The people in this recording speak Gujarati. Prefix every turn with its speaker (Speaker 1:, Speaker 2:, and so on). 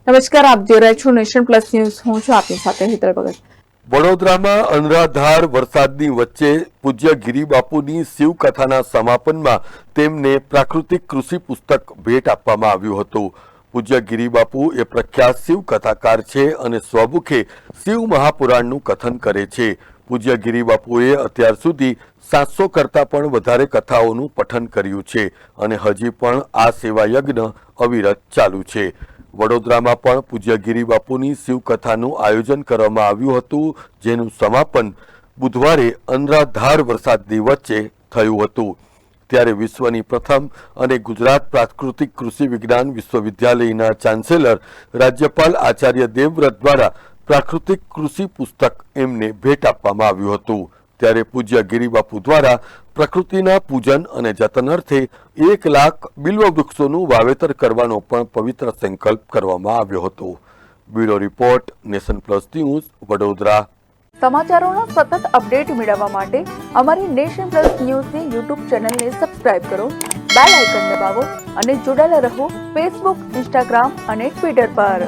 Speaker 1: નમસ્કાર, આપ જોઈ રહ્યા છો નેશન પ્લસ ન્યૂઝ. હું છું આપની સાથે હેતલ ભગત.
Speaker 2: વડોદરામાં અનરાધાર વરસાદની વચ્ચે પૂજ્ય ગિરિબાપુની શિવકથાના સમાપનમાં તેમને પ્રાકૃતિક કૃષિ પુસ્તક ભેટ આપવામાં આવ્યું હતું. પૂજ્ય ગિરિબાપુ એ પ્રખ્યાત શિવ કથાકાર છે અને સ્વમુખે શિવ મહાપુરાણનું કથન કરે છે. પૂજ્ય ગિરિબાપુએ અત્યાર સુધી 700 કરતાં પણ વધારે કથાઓનું પઠન કર્યું છે અને હજી પણ આ સેવા યજ્ઞ અવિરત ચાલુ છે. વડોદરામાં પણ પૂજ્ય ગિરિબાપુની શિવકથાનું આયોજન કરવામાં આવ્યું હતું, જેનું સમાપન બુધવારે અનરાધાર વરસાદની વચ્ચે થયું હતું. ત્યારે વિશ્વની પ્રથમ અને ગુજરાત પ્રાકૃતિક કૃષિ વિજ્ઞાન વિશ્વવિદ્યાલયના ચાન્સેલર રાજ્યપાલ આચાર્ય દેવવ્રત દ્વારા પ્રાકૃતિક કૃષિ પુસ્તક એમને ભેટ આપવામાં આવ્યું હતું. ત્યારે પૂજ્ય ગિરિબાપુ દ્વારા પ્રકૃતિના પૂજન અને જતન અર્થે 1 લાખ બિલ્વ વૃક્ષોનું વાવેતર કરવાનો પણ પવિત્ર સંકલ્પ કરવામાં આવ્યો હતો. Bureau report, nation plus news, Vadodara.
Speaker 1: સમાચારોના સતત અપડેટ મેળવવા માટે અમારી નેશન પ્લસ ન્યૂઝની યુટ્યુબ ચેનલને સબસ્ક્રાઇબ કરો, બેલ આઇકન દબાવો અને જોડાયેલા રહો ફેસબુક, ઇન્સ્ટાગ્રામ અને ટ્વિટર પર.